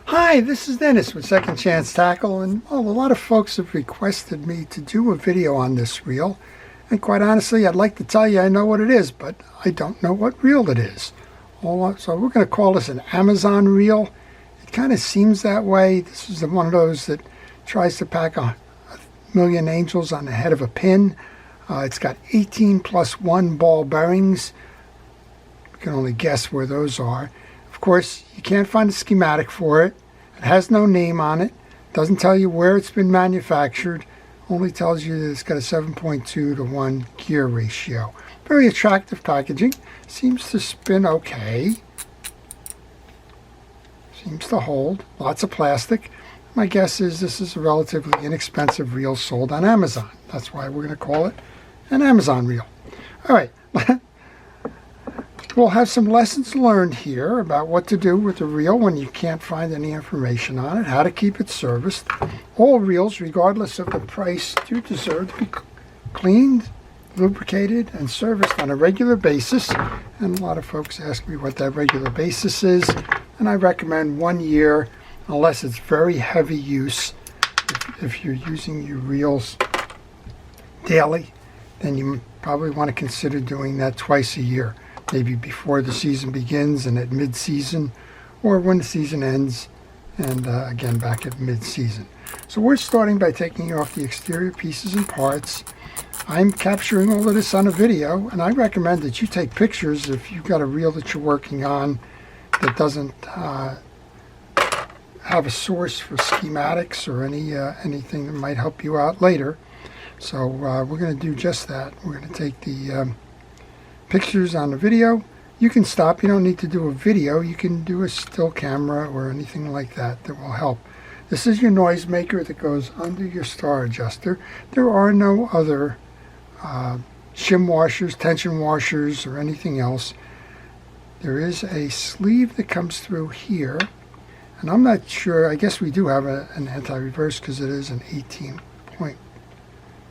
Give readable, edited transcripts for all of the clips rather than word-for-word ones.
Hi, this is Dennis with Second Chance Tackle, and a lot of folks have requested me to do a video on this reel, and quite honestly, I'd like to tell you I know what it is, but I don't know what reel it is. So we're going to call this an Amazon reel. It kind of seems that way. This is one of those that tries to pack a million angels on the head of a pin. It's got 18+1 ball bearings. You can only guess where those are. Of course, you can't find a schematic for it. It has no name on it. Doesn't tell you where it's been manufactured. Only tells you that it's got a 7.2 to 1 gear ratio. Very attractive packaging. Seems to spin okay. Seems to hold. Lots of plastic. My guess is this is a relatively inexpensive reel sold on Amazon. That's why we're going to call it an Amazon reel. All right. We'll have some lessons learned here about what to do with a reel when you can't find any information on it, how to keep it serviced. All reels, regardless of the price, do deserve to be cleaned, lubricated, and serviced on a regular basis. And a lot of folks ask me what that regular basis is, and I recommend 1 year, unless it's very heavy use. If you're using your reels daily, then you probably want to consider doing that twice a year. Maybe before the season begins and at mid-season, or when the season ends and again back at mid-season. So we're starting by taking off the exterior pieces and parts. I'm capturing all of this on a video, and I recommend that you take pictures if you've got a reel that you're working on that doesn't have a source for schematics or anything that might help you out later. So we're going to do just that. We're going to take the pictures on the video. You can stop. You don't need to do a video. You can do a still camera or anything like that that will help. This is your noise maker that goes under your star adjuster. There are no other shim washers, tension washers, or anything else. There is a sleeve that comes through here, and I'm not sure. I guess we do have an anti-reverse because it is an 18 point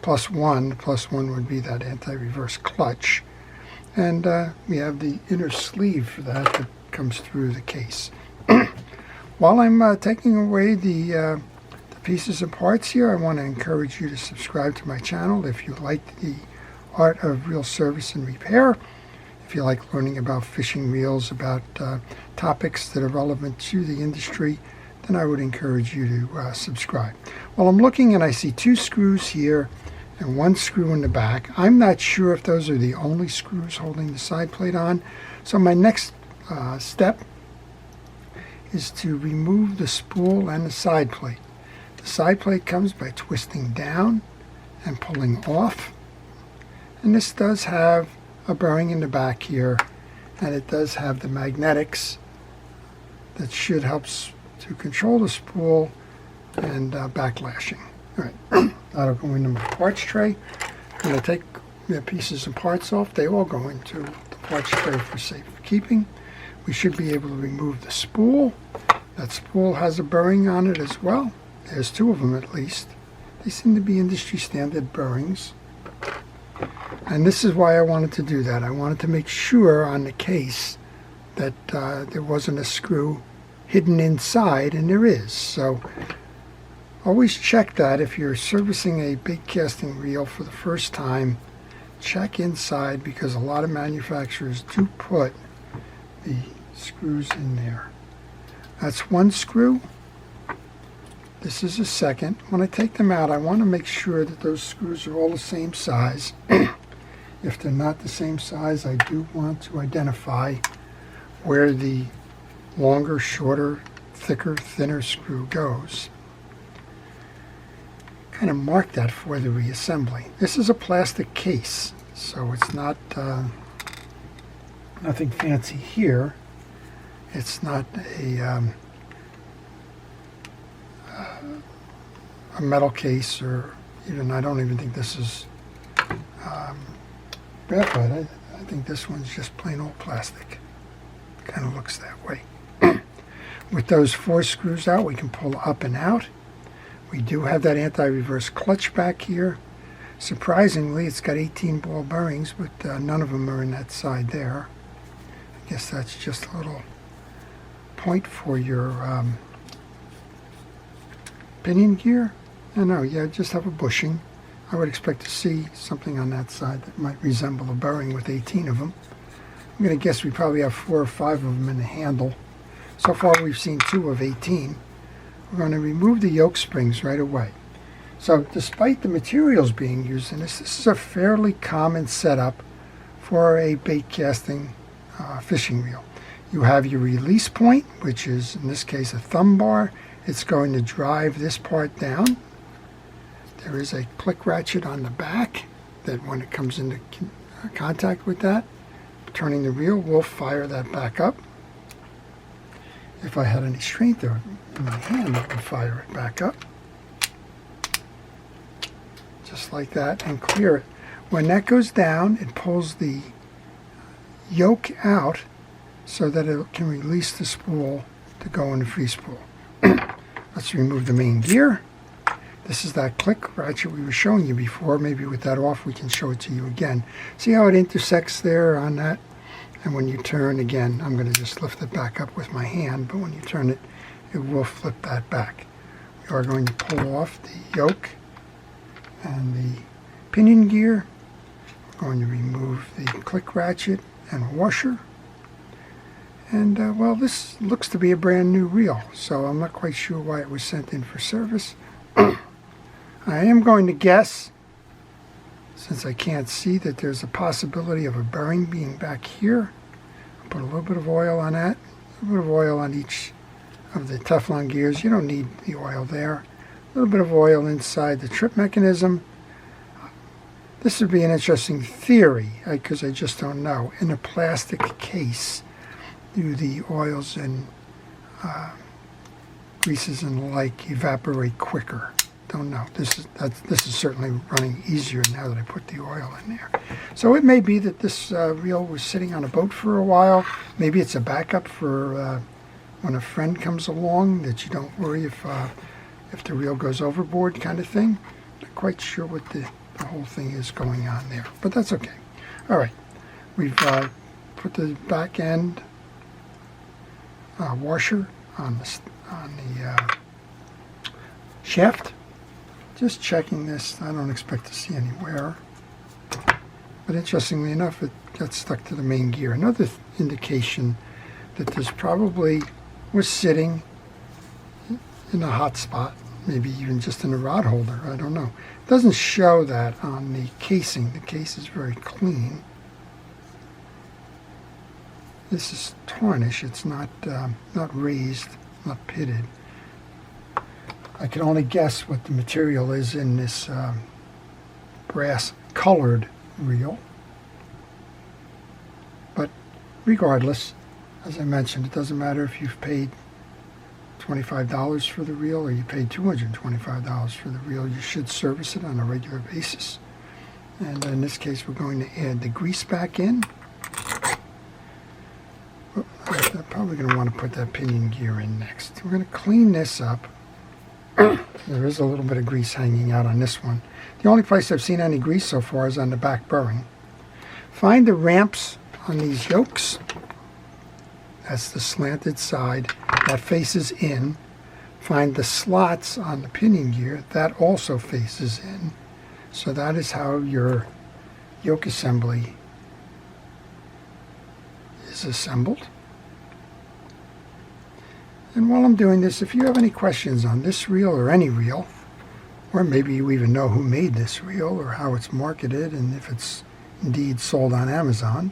plus one. Plus one would be that anti-reverse clutch. And we have the inner sleeve for that comes through the case. While I'm taking away the pieces and parts here, I want to encourage you to subscribe to my channel if you like the art of reel service and repair. If you like learning about fishing reels, about topics that are relevant to the industry, then I would encourage you to subscribe. Well, I'm looking and I see 2 screws here and 1 screw in the back. I'm not sure if those are the only screws holding the side plate on. So my next step is to remove the spool and the side plate. The side plate comes by twisting down and pulling off. And this does have a bearing in the back here, and it does have the magnetics that should help to control the spool and backlashing. All right, that'll go into my parts tray. I'm going to take the pieces and parts off. They all go into the parts tray for safekeeping. We should be able to remove the spool. That spool has a bearing on it as well. There's 2 of them at least. They seem to be industry standard bearings. And this is why I wanted to do that. I wanted to make sure on the case that there wasn't a screw hidden inside, and there is. So always check that if you're servicing a big casting reel for the first time. Check inside, because a lot of manufacturers do put the screws in there. That's 1 screw. This is a second. When I take them out, I want to make sure that those screws are all the same size. If they're not the same size, I do want to identify where the longer, shorter, thicker, thinner screw goes. Kind of mark that for the reassembly. This is a plastic case, so it's not nothing fancy here. It's not a metal case, or even, I don't even think this is graphite. I think this one's just plain old plastic. Kind of looks that way. With those 4 screws out, we can pull up and out. We do have that anti-reverse clutch back here. Surprisingly, it's got 18 ball bearings, but none of them are in that side there. I guess that's just a little point for your pinion gear. I know, yeah, just have a bushing. I would expect to see something on that side that might resemble a bearing with 18 of them. I'm going to guess we probably have 4 or 5 of them in the handle. So far we've seen 2 of 18. We're going to remove the yoke springs right away. So despite the materials being used in this is a fairly common setup for a bait casting fishing reel. You have your release point, which is in this case a thumb bar. It's going to drive this part down. There is a click ratchet on the back that when it comes into contact with that, turning the reel will fire that back up. If I had any strength in my hand, I would fire it back up. Just like that, and clear it. When that goes down, it pulls the yoke out so that it can release the spool to go in the free spool. Let's remove the main gear. This is that click ratchet we were showing you before. Maybe with that off we can show it to you again. See how it intersects there on that? And when you turn again, I'm going to just lift it back up with my hand, but when you turn it, it will flip that back. We are going to pull off the yoke and the pinion gear. We're going to remove the click ratchet and washer. And well, this looks to be a brand new reel, so I'm not quite sure why it was sent in for service. I am going to guess, since I can't see, that there's a possibility of a bearing being back here. I'll put a little bit of oil on that, a little bit of oil on each of the Teflon gears. You don't need the oil there. A little bit of oil inside the trip mechanism. This would be an interesting theory, because I just don't know. In a plastic case, do the oils and greases and the like evaporate quicker? Don't know. This is certainly running easier now that I put the oil in there. So it may be that this reel was sitting on a boat for a while. Maybe it's a backup for when a friend comes along, that you don't worry if the reel goes overboard, kind of thing. Not quite sure what the whole thing is going on there, but that's okay. All right, we've put the back end washer on the shaft. Just checking this. I don't expect to see any wear, but interestingly enough, it got stuck to the main gear. Another indication that this probably was sitting in a hot spot, maybe even just in a rod holder. I don't know. It doesn't show that on the casing. The case is very clean. This is tarnish. It's not raised, not pitted. I can only guess what the material is in this brass colored reel. But regardless, as I mentioned, it doesn't matter if you've paid $25 for the reel or you paid $225 for the reel. You should service it on a regular basis. And in this case, we're going to add the grease back in. I'm probably going to want to put that pinion gear in next. We're going to clean this up. There is a little bit of grease hanging out on this one. The only place I've seen any grease so far is on the back bearing. Find the ramps on these yokes. That's the slanted side that faces in. Find the slots on the pinion gear that also faces in. So that is how your yoke assembly is assembled. And while I'm doing this, if you have any questions on this reel or any reel, or maybe you even know who made this reel or how it's marketed and if it's indeed sold on Amazon,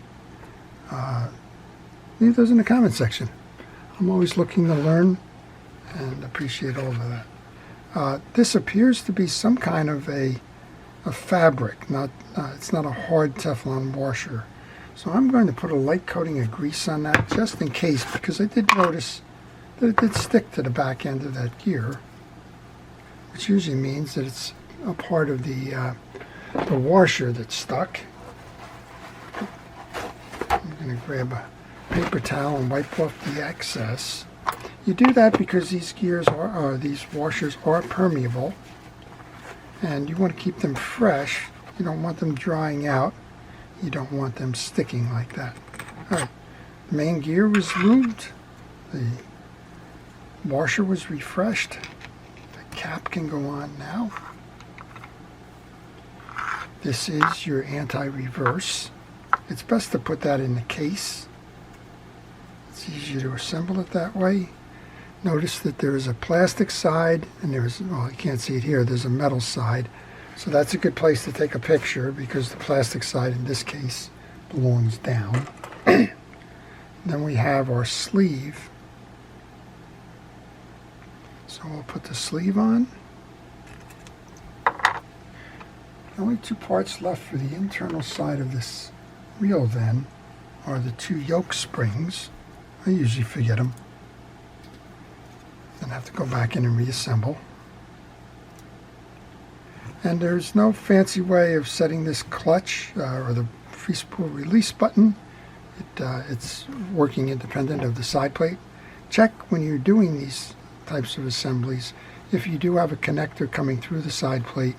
leave those in the comment section. I'm always looking to learn and appreciate all of that. This appears to be some kind of a fabric. It's not a hard Teflon washer. So I'm going to put a light coating of grease on that just in case, because I did notice that it did stick to the back end of that gear, which usually means that it's a part of the washer that's stuck. I'm going to grab a paper towel and wipe off the excess. You do that because these gears these washers are permeable, and you want to keep them fresh. You don't want them drying out. You don't want them sticking like that. All right, the main gear was lubed. The washer was refreshed. The cap can go on now. This is your anti-reverse. It's best to put that in the case. It's easier to assemble it that way. Notice that there is a plastic side and there's, well, you can't see it here, there's a metal side. So that's a good place to take a picture because the plastic side in this case belongs down. Then we have our sleeve. So we'll put the sleeve on. The only two parts left for the internal side of this reel then are the two yoke springs. I usually forget them. Then I have to go back in and reassemble. And there's no fancy way of setting this clutch or the free spool release button. It's working independent of the side plate. Check when you're doing these types of assemblies if you do have a connector coming through the side plate,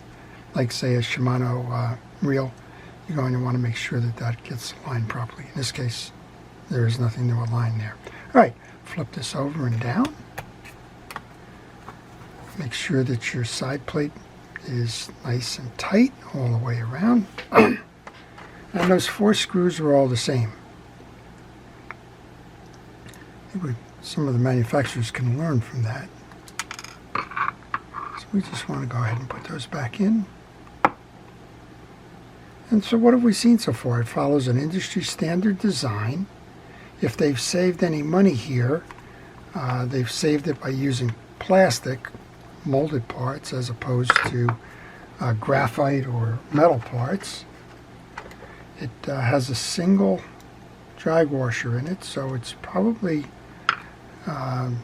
like say a Shimano reel, you're going to want to make sure that that gets aligned properly. In this case, there is nothing to align there. All right, flip this over and down. Make sure that your side plate is nice and tight all the way around. And those 4 screws are all the same. I think some of the manufacturers can learn from that. So we just want to go ahead and put those back in. And so what have we seen so far? It follows an industry standard design. If they've saved any money here, they've saved it by using plastic molded parts as opposed to graphite or metal parts. It has a single drag washer in it, so it's probably, I'm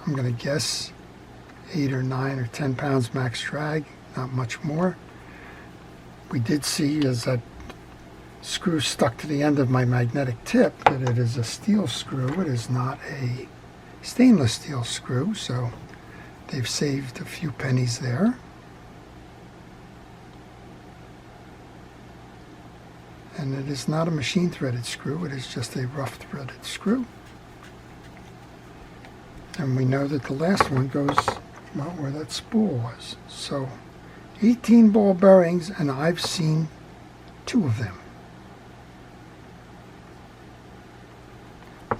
going to guess, 8 or 9 or 10 pounds max drag, not much more. We did see as that screw stuck to the end of my magnetic tip that it is a steel screw. It is not a stainless steel screw, so they've saved a few pennies there. And it is not a machine threaded screw, it is just a rough threaded screw. And we know that the last one goes about where that spool was. So 18 ball bearings, and I've seen 2 of them.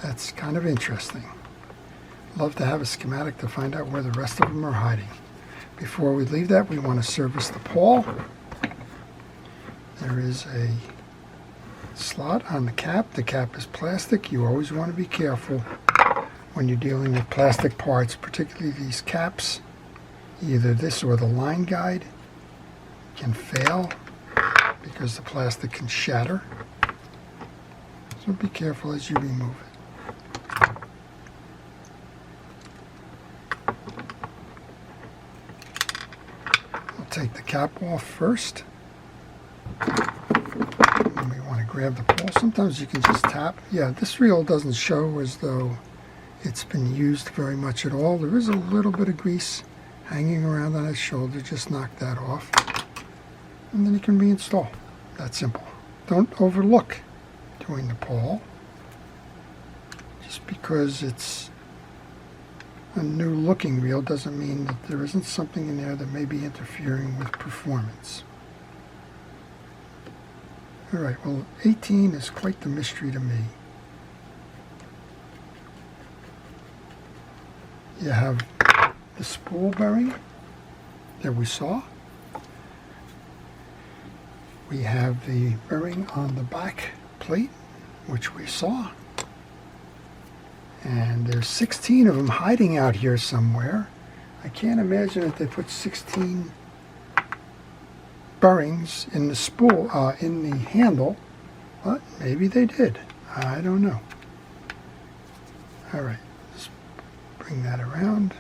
That's kind of interesting. Love to have a schematic to find out where the rest of them are hiding. Before we leave that, we want to service the pawl. There is a slot on the cap. The cap is plastic. You always want to be careful when you're dealing with plastic parts, particularly these caps. Either this or the line guide can fail because the plastic can shatter. So be careful as you remove it. We'll take the cap off first. And we want to grab the pawl. Sometimes you can just tap. Yeah, this reel doesn't show as though it's been used very much at all. There is a little bit of grease hanging around on its shoulder. Just knock that off. And then you can reinstall. That's simple. Don't overlook doing the pawl. Just because it's a new looking reel doesn't mean that there isn't something in there that may be interfering with performance. Alright, well 18 is quite the mystery to me. You have the spool bearing that we saw. We have the bearing on the back plate, which we saw. And there's 16 of them hiding out here somewhere. I can't imagine that they put 16 bearings in the spool, in the handle, but maybe they did. I don't know. All right, let's bring that around.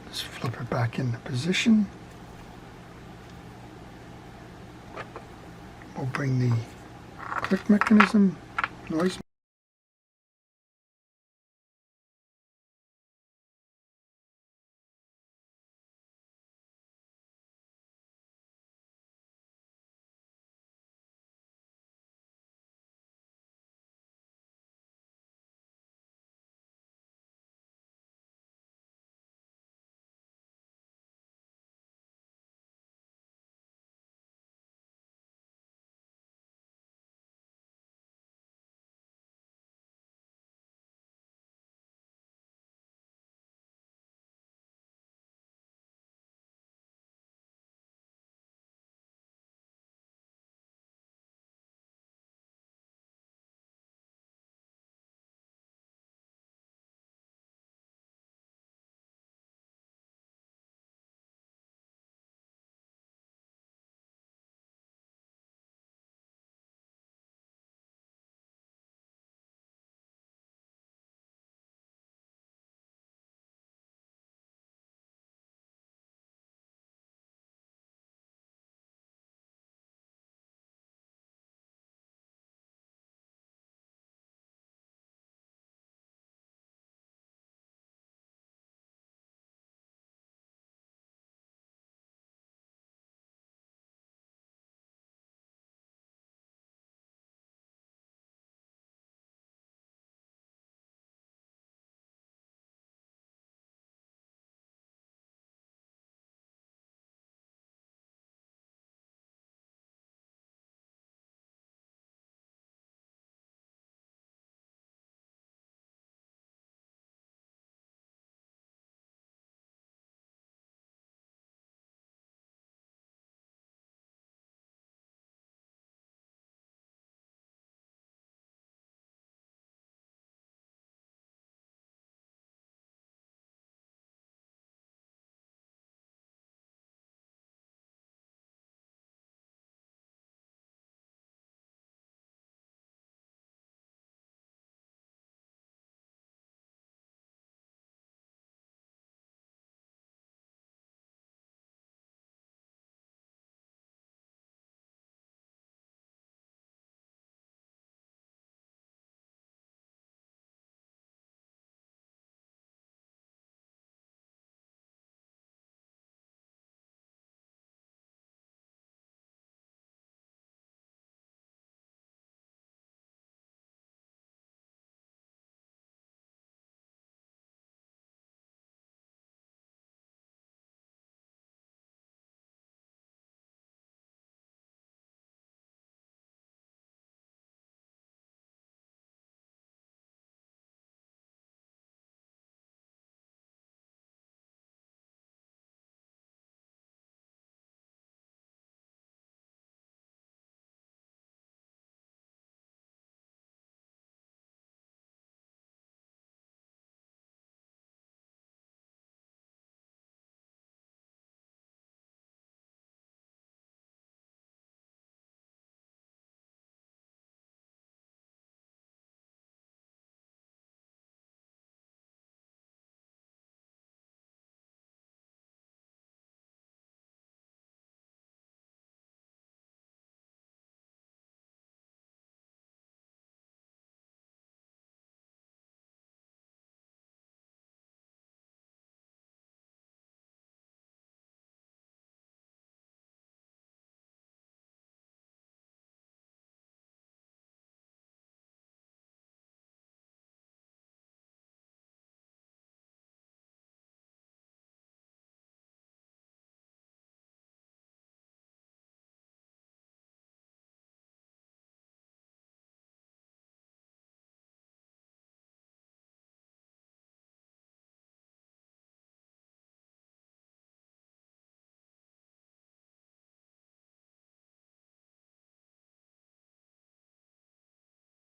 Just flip it back into position. We'll bring the click mechanism, noise